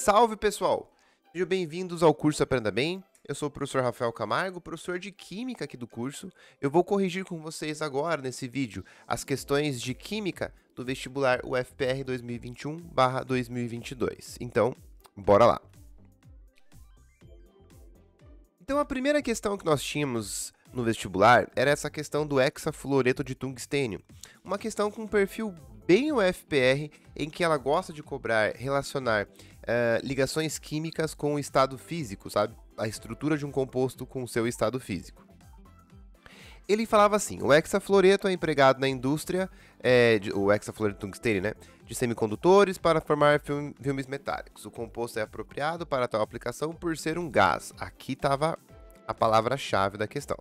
Salve, pessoal! Sejam bem-vindos ao curso Aprenda Bem. Eu sou o professor Rafael Camargo, professor de Química aqui do curso. Eu vou corrigir com vocês agora, nesse vídeo, as questões de Química do vestibular UFPR 2021/2022. Então, bora lá! Então, a primeira questão que nós tínhamos no vestibular era essa questão do hexafluoreto de tungstênio. Uma questão com um perfil bem UFPR, em que ela gosta de relacionar ligações químicas com o estado físico, sabe? A estrutura de um composto com o seu estado físico. Ele falava assim: o hexafluoreto é empregado na indústria, o hexafluoreto de tungstênio, né, de semicondutores para formar filmes metálicos. O composto é apropriado para tal aplicação por ser um gás. Aqui estava a palavra-chave da questão,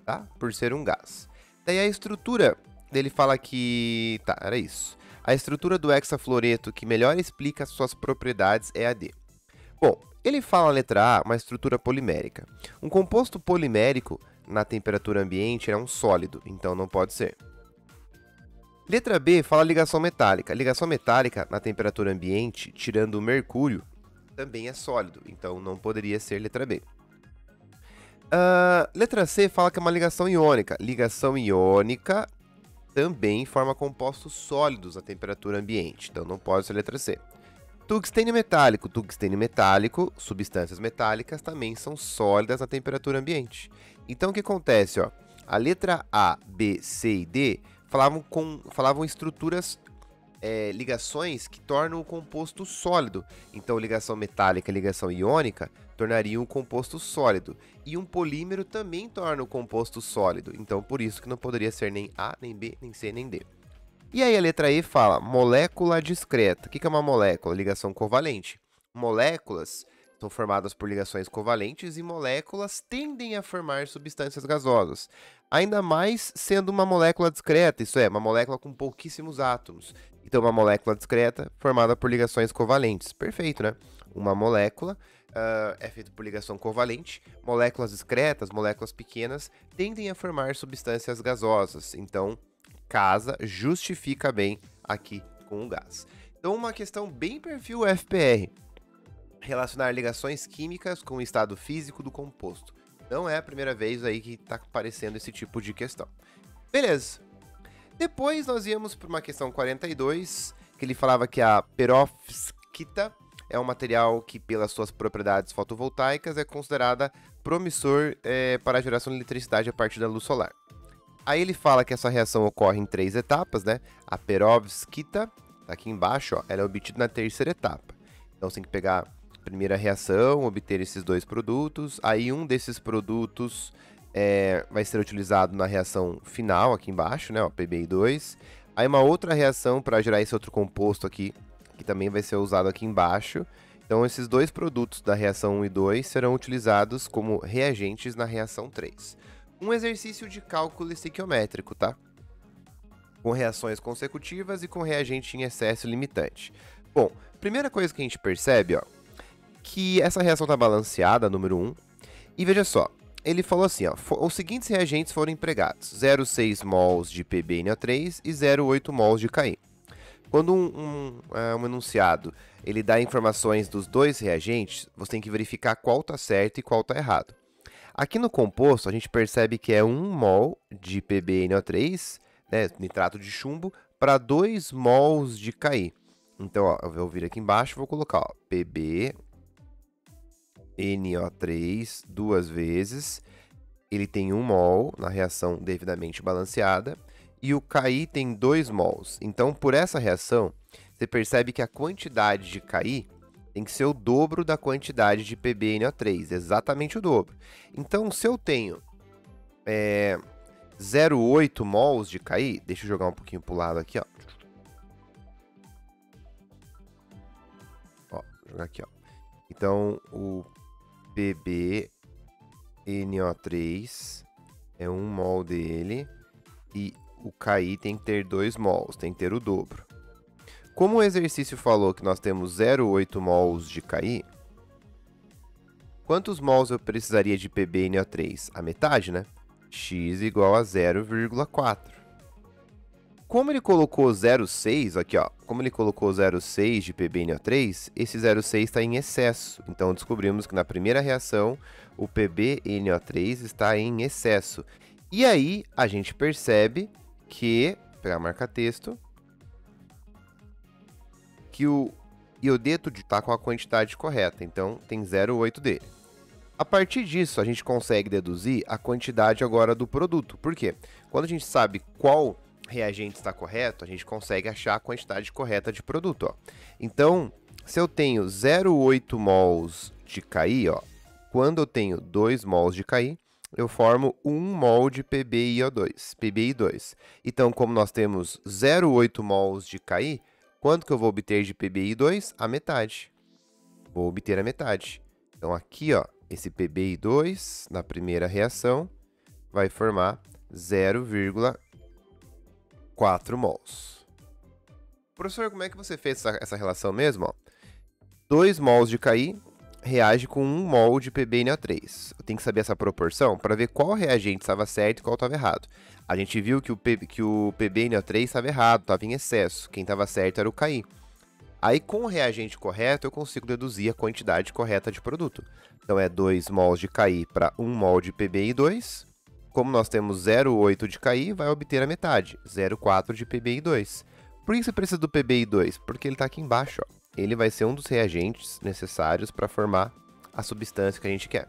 tá? Por ser um gás. Daí a estrutura dele fala que... Tá, era isso. A estrutura do hexafluoreto que melhor explica suas propriedades é a D. Bom, ele fala na letra A, uma estrutura polimérica. Um composto polimérico na temperatura ambiente é um sólido, então não pode ser. Letra B fala ligação metálica. Ligação metálica na temperatura ambiente, tirando o mercúrio, também é sólido, então não poderia ser letra B. Letra C fala que é uma ligação iônica. Ligação iônica também forma compostos sólidos na temperatura ambiente, então não pode ser letra C. Tungstênio metálico. Tungstênio metálico, substâncias metálicas também são sólidas na temperatura ambiente. Então o que acontece? Ó? A letra A, B, C e D falavam estruturas, ligações que tornam o composto sólido. Então ligação metálica e ligação iônica tornariam o composto sólido. E um polímero também torna o composto sólido. Então por isso que não poderia ser nem A, nem B, nem C, nem D. E aí a letra E fala molécula discreta. O que é uma molécula? Ligação covalente. Moléculas são formadas por ligações covalentes e moléculas tendem a formar substâncias gasosas. Ainda mais sendo uma molécula discreta, isso é, uma molécula com pouquíssimos átomos. Então uma molécula discreta formada por ligações covalentes. Perfeito, né? Uma molécula é feita por ligação covalente. Moléculas discretas, moléculas pequenas, tendem a formar substâncias gasosas. Então justifica bem aqui com o gás. Então, uma questão bem perfil FPR. Relacionar ligações químicas com o estado físico do composto. Não é a primeira vez aí que está aparecendo esse tipo de questão. Beleza. Depois nós íamos para uma questão 42, que ele falava que a perovskita é um material que, pelas suas propriedades fotovoltaicas, é considerada promissor para a geração de eletricidade a partir da luz solar. Aí ele fala que essa reação ocorre em 3 etapas, né? A perovskita, tá aqui embaixo, ó, ela é obtida na terceira etapa. Então você tem que pegar a primeira reação, obter esses 2 produtos. Aí um desses produtos vai ser utilizado na reação final, aqui embaixo, né? Ó, PbI2. Aí uma outra reação para gerar esse outro composto aqui, que também vai ser usado aqui embaixo. Então esses 2 produtos da reação 1 e 2 serão utilizados como reagentes na reação 3. Um exercício de cálculo estequiométrico, tá? Com reações consecutivas e com reagente em excesso limitante. Bom, primeira coisa que a gente percebe, ó, que essa reação está balanceada, número 1. E veja só, ele falou assim, ó, os seguintes reagentes foram empregados: 0,6 mols de PbNO3 e 0,8 mols de Ki. Quando um enunciado ele dá informações dos 2 reagentes, você tem que verificar qual está certo e qual está errado. Aqui no composto, a gente percebe que é 1 mol de PbNO3, né, nitrato de chumbo, para 2 mols de Ki. Então, ó, eu vou vir aqui embaixo e vou colocar ó, PbNO3 2 vezes. Ele tem 1 mol na reação devidamente balanceada. E o Ki tem 2 mols. Então, por essa reação, você percebe que a quantidade de Ki tem que ser o dobro da quantidade de PbNO3, exatamente o dobro. Então, se eu tenho 0,8 mols de Ki, deixa eu jogar um pouquinho para o lado aqui, ó. Ó, vou jogar aqui, ó. Então, o PbNO3 é 1 mol dele e o Ki tem que ter 2 mols, tem que ter o dobro. Como o exercício falou que nós temos 0,8 mols de Ki, quantos mols eu precisaria de PbNO3? A metade, né? X igual a 0,4. Como ele colocou 0,6, aqui ó, como ele colocou 0,6 de PbNO3, esse 0,6 está em excesso. Então descobrimos que na primeira reação o PbNO3 está em excesso. E aí a gente percebe que, vou pegar marca-texto, que o iodeto está com a quantidade correta, então tem 0,8 dele. A partir disso, a gente consegue deduzir a quantidade agora do produto. Por quê? Quando a gente sabe qual reagente está correto, a gente consegue achar a quantidade correta de produto. Ó. Então, se eu tenho 0,8 mols de Ki, ó, quando eu tenho 2 mols de Ki, eu formo 1 mol de PbI2. Então, como nós temos 0,8 mols de Ki, quanto que eu vou obter de PbI2? A metade. Vou obter a metade. Então, aqui, ó, esse PbI2, na primeira reação, vai formar 0,4 mols. Professor, como é que você fez essa relação mesmo? Ó? 2 mols de Ki reage com 1 mol de PbNO3. Eu tenho que saber essa proporção para ver qual reagente estava certo e qual estava errado. A gente viu que o PbNO3 estava errado, estava em excesso. Quem estava certo era o Ki. Aí, com o reagente correto, eu consigo deduzir a quantidade correta de produto. Então, é 2 mols de Ki para 1 mol de PbI2. Como nós temos 0,8 de Ki, vai obter a metade, 0,4 de PbI2. Por que você precisa do PbI2? Porque ele está aqui embaixo. Ó. Ele vai ser um dos reagentes necessários para formar a substância que a gente quer.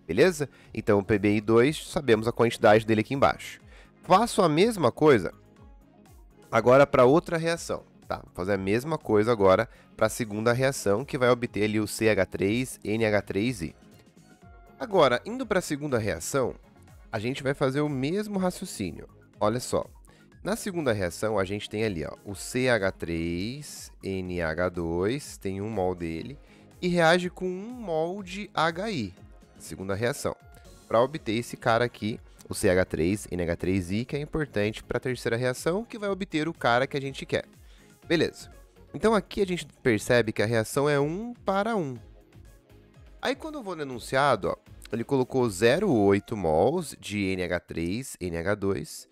Beleza? Então, o PbI2, sabemos a quantidade dele aqui embaixo. Faço a mesma coisa agora para outra reação. Tá, vou fazer a mesma coisa agora para a segunda reação, que vai obter ali o CH3NH3I. Agora, indo para a segunda reação, a gente vai fazer o mesmo raciocínio. Olha só, na segunda reação a gente tem ali ó, o CH3NH2, tem 1 mol dele, e reage com 1 mol de HI, segunda reação, para obter esse cara aqui, o CH3NH3I, que é importante para a terceira reação, que vai obter o cara que a gente quer. Beleza. Então aqui a gente percebe que a reação é 1 para 1. Aí quando eu vou no enunciado, ó, ele colocou 0,8 mols de NH3NH2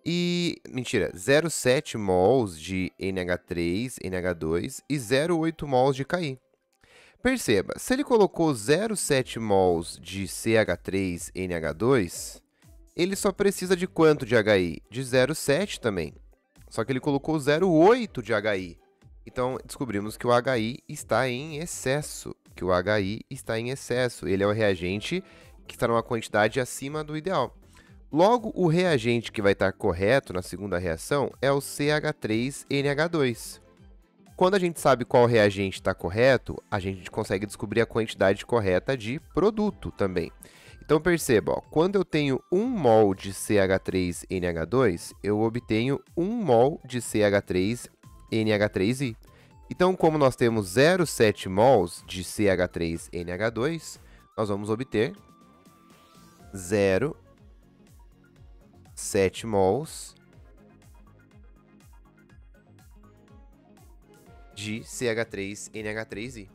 e... mentira, 0,7 mols de NH3NH2 e 0,8 mols de Ki. Perceba, se ele colocou 0,7 mols de CH3NH2, ele só precisa de quanto de HI? De 0,7 também. Só que ele colocou 0,8 de HI. Então, descobrimos que o HI está em excesso. Ele é o reagente que está numa quantidade acima do ideal. Logo, o reagente que vai estar correto na segunda reação é o CH3NH2. Quando a gente sabe qual reagente está correto, a gente consegue descobrir a quantidade correta de produto também. Então, perceba, ó, quando eu tenho 1 mol de CH3NH2, eu obtenho 1 mol de CH3NH3I. Então, como nós temos 0,7 mols de CH3NH2, nós vamos obter 0,7 mols de CH3NH3I.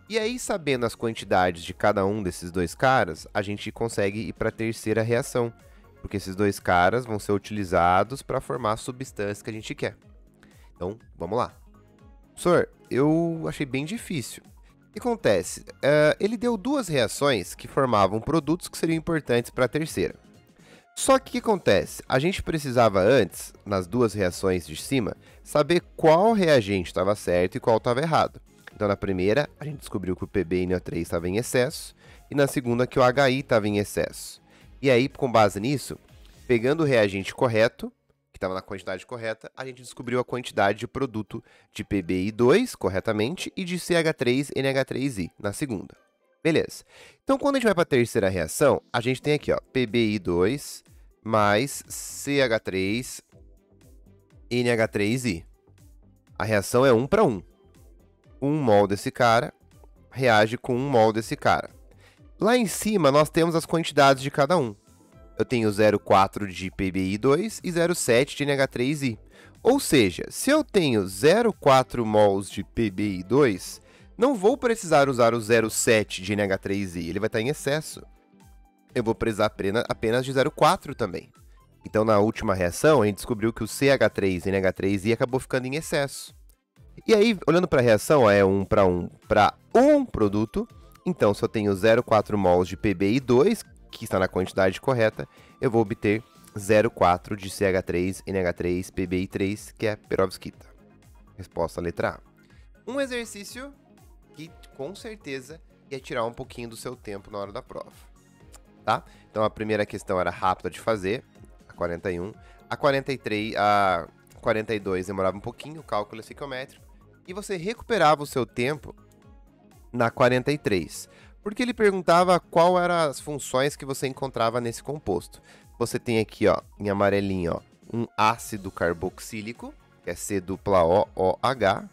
E aí, sabendo as quantidades de cada um desses dois caras, a gente consegue ir para a terceira reação, porque esses dois caras vão ser utilizados para formar a substância que a gente quer. Então, vamos lá. Professor, eu achei bem difícil. O que acontece? Ele deu duas reações que formavam produtos que seriam importantes para a terceira. Só que o que acontece? A gente precisava antes, nas duas reações de cima, saber qual reagente estava certo e qual estava errado. Então, na primeira, a gente descobriu que o PbNO3 estava em excesso, e na segunda, que o HI estava em excesso. E aí, com base nisso, pegando o reagente correto, que estava na quantidade correta, a gente descobriu a quantidade de produto de PbI2 corretamente e de CH3NH3I na segunda. Beleza. Então, quando a gente vai para a terceira reação, a gente tem aqui, ó, PbI2 mais CH3NH3I. A reação é 1 para 1. 1 mol desse cara reage com 1 mol desse cara. Lá em cima, nós temos as quantidades de cada um. Eu tenho 0,4 de PbI2 e 0,7 de NH3I. Ou seja, se eu tenho 0,4 mols de PbI2, não vou precisar usar o 0,7 de NH3I, ele vai estar em excesso. Eu vou precisar apenas de 0,4 também. Então, na última reação, a gente descobriu que o CH3NH3I acabou ficando em excesso. E aí, olhando para a reação, ó, é 1 para 1 para um produto. Então, se eu tenho 0,4 mols de PbI2, que está na quantidade correta, eu vou obter 0,4 de CH3NH3 PbI3, que é perovskita. Resposta letra A. Um exercício que, com certeza, ia tirar um pouquinho do seu tempo na hora da prova. Tá? Então, a primeira questão era rápida de fazer, a 41. A 42 demorava um pouquinho, o cálculo ciclométrico. E você recuperava o seu tempo na 43. Porque ele perguntava qual eram as funções que você encontrava nesse composto. Você tem aqui, ó, em amarelinho, ó, um ácido carboxílico, que é C-O-O-H.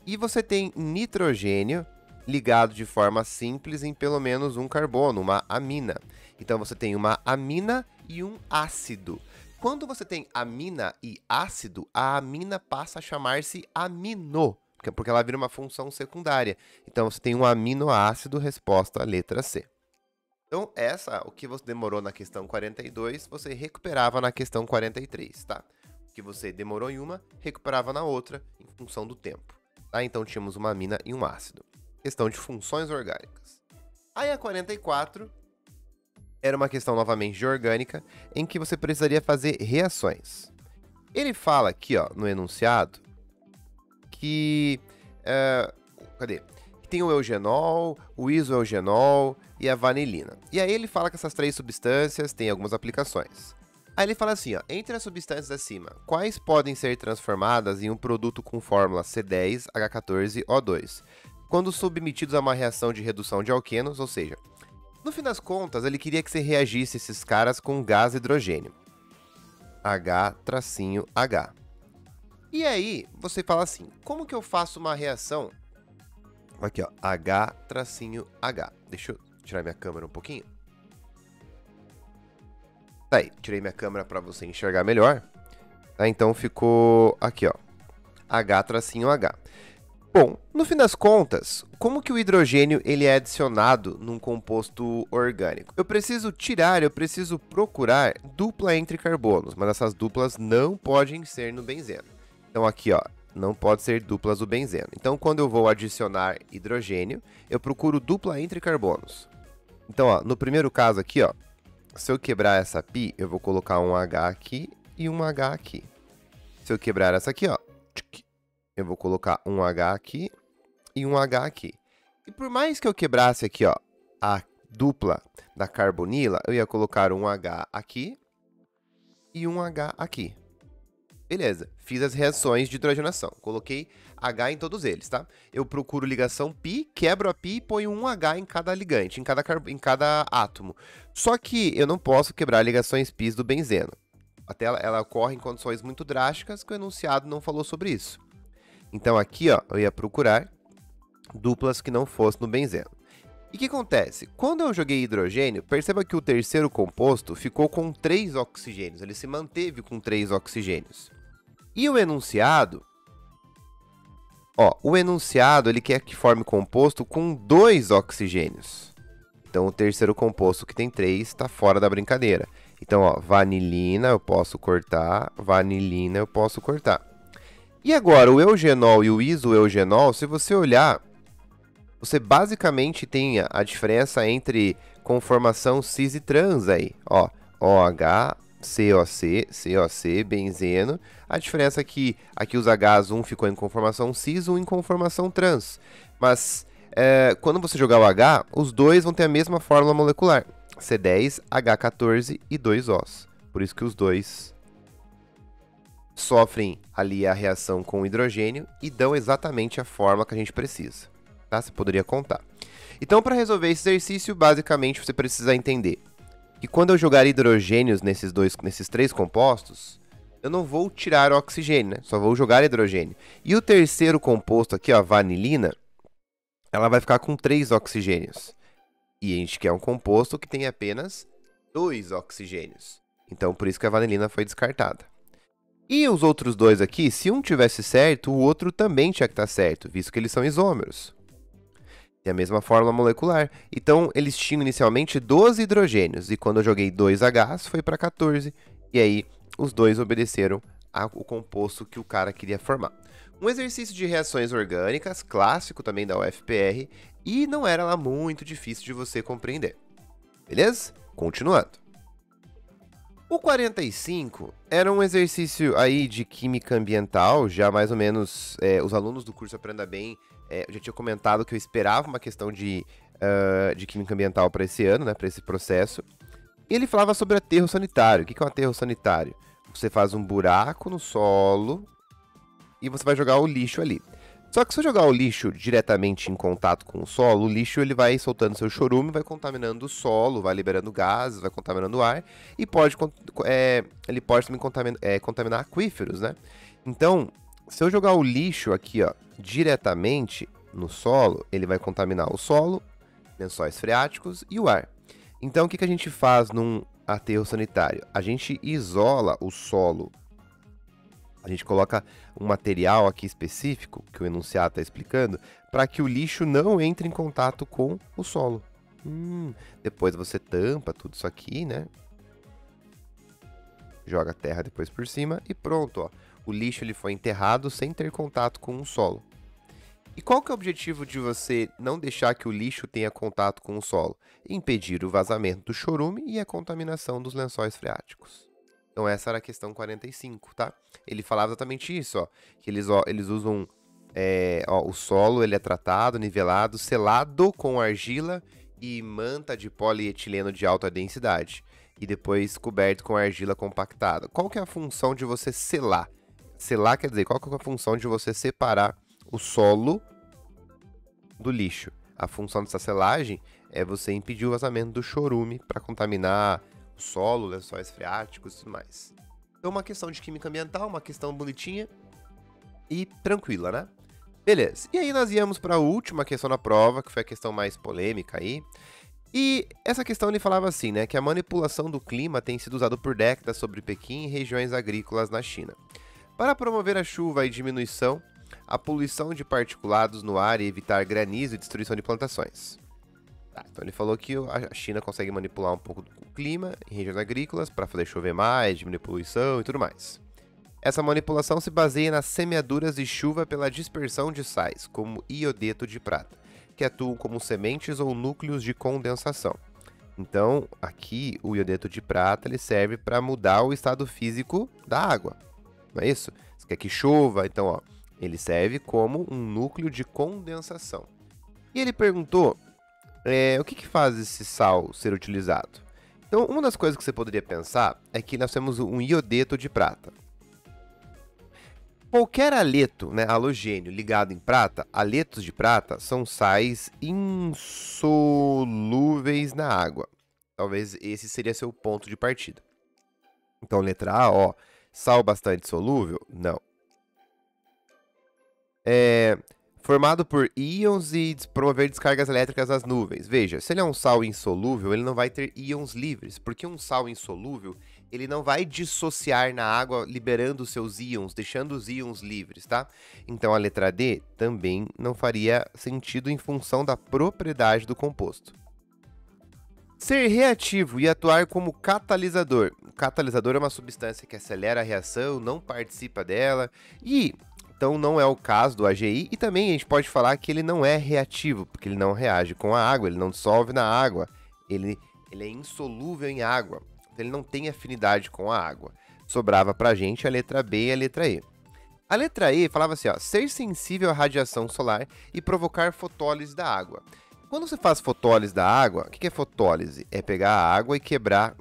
E você tem nitrogênio ligado de forma simples em pelo menos um carbono, uma amina. Então você tem uma amina e um ácido. Quando você tem amina e ácido, a amina passa a chamar-se amino, porque ela vira uma função secundária. Então você tem um aminoácido, resposta letra C. Então o que você demorou na questão 42, você recuperava na questão 43, tá? O que você demorou em uma, recuperava na outra, em função do tempo. Tá? Então tínhamos uma amina e um ácido. Questão de funções orgânicas. Aí a 44 era uma questão novamente de orgânica, em que você precisaria fazer reações. Ele fala aqui, ó, no enunciado, que que tem o eugenol, o isoeugenol e a vanilina. E aí ele fala que essas três substâncias têm algumas aplicações. Aí ele fala assim, ó, entre as substâncias acima, quais podem ser transformadas em um produto com fórmula C10H14O2, quando submetidos a uma reação de redução de alquenos, ou seja, no fim das contas, ele queria que você reagisse esses caras com gás hidrogênio. H-H. E aí, você fala assim, como que eu faço uma reação? Aqui, ó, H-H. Deixa eu tirar minha câmera um pouquinho. Tá aí, tirei minha câmera para você enxergar melhor. Tá, então ficou aqui, ó, H-H. Bom, no fim das contas, como que o hidrogênio ele é adicionado num composto orgânico? Eu preciso procurar dupla entre carbonos, mas essas duplas não podem ser no benzeno. Então aqui, ó, não pode ser duplas do benzeno. Então quando eu vou adicionar hidrogênio, eu procuro dupla entre carbonos. Então, ó, no primeiro caso aqui, ó, se eu quebrar essa pi, eu vou colocar um H aqui e um H aqui. Se eu quebrar essa aqui, ó, eu vou colocar um H aqui e um H aqui. E por mais que eu quebrasse aqui, ó, a dupla da carbonila, eu ia colocar um H aqui e um H aqui. Beleza, fiz as reações de hidrogenação. Coloquei H em todos eles, tá? Eu procuro ligação pi, quebro a pi e ponho um H em cada ligante, em cada átomo. Só que eu não posso quebrar ligações pis do benzeno. Até ela ocorre em condições muito drásticas que o enunciado não falou sobre isso. Então aqui, ó, eu ia procurar duplas que não fossem no benzeno. E o que acontece? Quando eu joguei hidrogênio, perceba que o terceiro composto ficou com 3 oxigênios. Ele se manteve com 3 oxigênios. E o enunciado, ó, ele quer que forme composto com 2 oxigênios. Então o terceiro composto que tem 3 está fora da brincadeira. Então, ó, vanilina eu posso cortar, vanilina eu posso cortar. E agora, o eugenol e o isoeugenol, se você olhar, você basicamente tem a diferença entre conformação cis e trans aí. Ó, OH, COC, benzeno. A diferença é que aqui os Hs, um ficou em conformação cis, um em conformação trans. Mas quando você jogar o H, os dois vão ter a mesma fórmula molecular. C10, H14 e 2 Os. Por isso que os dois sofrem ali a reação com o hidrogênio e dão exatamente a fórmula que a gente precisa. Tá? Você poderia contar. Então, para resolver esse exercício, basicamente você precisa entender que quando eu jogar hidrogênios nesses 3 compostos, eu não vou tirar o oxigênio, né? Só vou jogar hidrogênio. E o terceiro composto aqui, ó, a vanilina, ela vai ficar com 3 oxigênios. E a gente quer um composto que tem apenas 2 oxigênios. Então, por isso que a vanilina foi descartada. E os outros dois aqui, se um tivesse certo, o outro também tinha que estar certo, visto que eles são isômeros. Tem a mesma fórmula molecular. Então, eles tinham inicialmente 12 hidrogênios. E quando eu joguei 2 Hs, foi para 14. E aí, os dois obedeceram ao composto que o cara queria formar. Um exercício de reações orgânicas, clássico também da UFPR. E não era lá muito difícil de você compreender. Beleza? Continuando. O 45 era um exercício aí de química ambiental, já mais ou menos os alunos do curso Aprenda Bem, eu já tinha comentado que eu esperava uma questão de química ambiental para esse ano, né, para esse processo. E ele falava sobre aterro sanitário. O que é um aterro sanitário? Você faz um buraco no solo e você vai jogar o lixo ali. Só que se eu jogar o lixo diretamente em contato com o solo, o lixo ele vai soltando seu chorume, vai contaminando o solo, vai liberando gases, vai contaminando o ar e ele pode também contaminar aquíferos, né? Então, se eu jogar o lixo aqui, ó, diretamente no solo, ele vai contaminar o solo, lençóis freáticos e o ar. Então, o que a gente faz num aterro sanitário? A gente isola o solo. A gente coloca um material aqui específico, que o enunciado está explicando, para que o lixo não entre em contato com o solo. Depois você tampa tudo isso aqui, né? Joga a terra depois por cima e pronto, ó. O lixo ele foi enterrado sem ter contato com o solo. E qual que é o objetivo de você não deixar que o lixo tenha contato com o solo? Impedir o vazamento do chorume e a contaminação dos lençóis freáticos. Então essa era a questão 45, tá? Ele falava exatamente isso, ó. Que eles usam o solo, ele é tratado, nivelado, selado com argila e manta de polietileno de alta densidade. E depois coberto com argila compactada. Qual que é a função de você selar? Selar quer dizer, qual que é a função de você separar o solo do lixo? A função dessa selagem é você impedir o vazamento do chorume para contaminar o solo, lençóis freáticos e tudo mais. Então, uma questão de química ambiental, uma questão bonitinha e tranquila, né? Beleza. E aí nós íamos para a última questão da prova, que foi a questão mais polêmica aí. E essa questão ele falava assim, né? Que a manipulação do clima tem sido usada por décadas sobre Pequim e regiões agrícolas na China. Para promover a chuva e diminuição, a poluição de particulados no ar e evitar granizo e destruição de plantações. Então ele falou que a China consegue manipular um pouco do clima em regiões agrícolas para fazer chover mais, diminuir poluição e tudo mais. Essa manipulação se baseia nas semeaduras de chuva pela dispersão de sais, como iodeto de prata, que atuam como sementes ou núcleos de condensação. Então, aqui o iodeto de prata ele serve para mudar o estado físico da água. Não é isso? Você quer que chova, então ó, ele serve como um núcleo de condensação. E ele perguntou o que faz esse sal ser utilizado? Então, uma das coisas que você poderia pensar é que nós temos um iodeto de prata. Qualquer aleto, né, halogênio ligado em prata, aletos de prata são sais insolúveis na água. Talvez esse seria seu ponto de partida. Então, letra A, ó, sal bastante solúvel? Não. Formado por íons e promover descargas elétricas nas nuvens. Veja, se ele é um sal insolúvel, ele não vai ter íons livres, porque um sal insolúvel, ele não vai dissociar na água, liberando os seus íons, deixando os íons livres, tá? Então a letra D também não faria sentido em função da propriedade do composto. Ser reativo e atuar como catalisador. O catalisador é uma substância que acelera a reação, não participa dela e... Então não é o caso do AGI e também a gente pode falar que ele não é reativo, porque ele não reage com a água, ele não dissolve na água, ele é insolúvel em água, então ele não tem afinidade com a água. Sobrava pra gente a letra B e a letra E. A letra E falava assim, ó, ser sensível à radiação solar e provocar fotólise da água. Quando você faz fotólise da água, o que é fotólise? É pegar a água e quebrar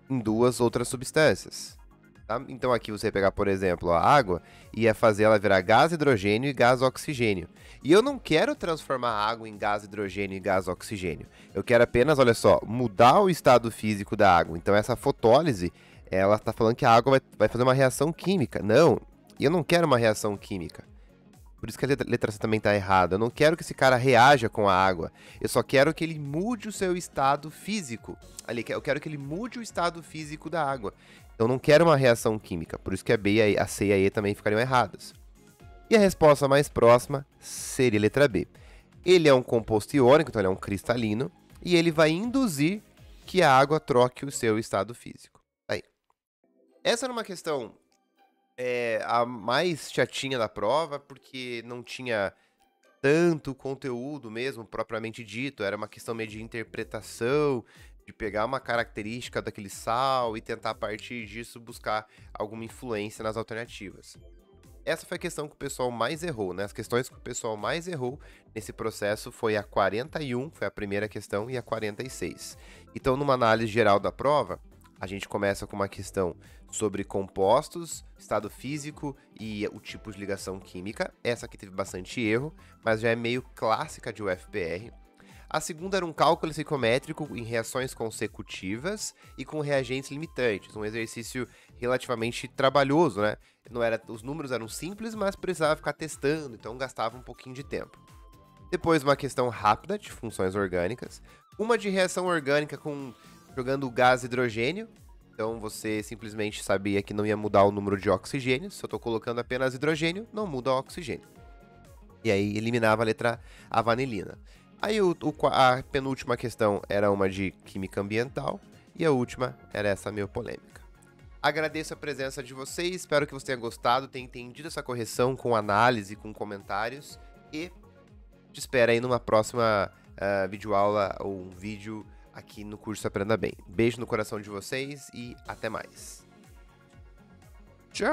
em duas outras substâncias. Tá? Então aqui você pegar, por exemplo, a água e ia fazer ela virar gás hidrogênio e gás oxigênio. E eu não quero transformar a água em gás hidrogênio e gás oxigênio. Eu quero apenas, olha só, mudar o estado físico da água. Então essa fotólise, ela está falando que a água vai fazer uma reação química. Não, eu não quero uma reação química. Por isso que a letra C também está errada. Eu não quero que esse cara reaja com a água. Eu só quero que ele mude o seu estado físico. Eu quero que ele mude o estado físico da água. Eu não quero uma reação química, por isso que a B, a C e a E também ficariam erradas. E a resposta mais próxima seria a letra B. Ele é um composto iônico, então ele é um cristalino, e ele vai induzir que a água troque o seu estado físico. Aí. Essa era uma questão a mais chatinha da prova, porque não tinha tanto conteúdo mesmo, propriamente dito, era uma questão meio de interpretação, de pegar uma característica daquele sal e tentar a partir disso buscar alguma influência nas alternativas. Essa foi a questão que o pessoal mais errou, né? As questões que o pessoal mais errou nesse processo foi a 41, foi a primeira questão, e a 46. Então, numa análise geral da prova, a gente começa com uma questão sobre compostos, estado físico e o tipo de ligação química. Essa aqui teve bastante erro, mas já é meio clássica de UFPR. A segunda era um cálculo psicométrico em reações consecutivas e com reagentes limitantes, um exercício relativamente trabalhoso, né? Não era, os números eram simples, mas precisava ficar testando, então gastava um pouquinho de tempo. Depois uma questão rápida de funções orgânicas, uma de reação orgânica jogando gás hidrogênio. Então você simplesmente sabia que não ia mudar o número de oxigênio, se eu estou colocando apenas hidrogênio, não muda o oxigênio. E aí eliminava a vanilina. Aí a penúltima questão era uma de química ambiental e a última era essa meio polêmica. Agradeço a presença de vocês, espero que você tenha gostado, tenha entendido essa correção com análise, com comentários e te espero aí numa próxima videoaula ou um vídeo aqui no curso Aprenda Bem. Beijo no coração de vocês e até mais. Tchau!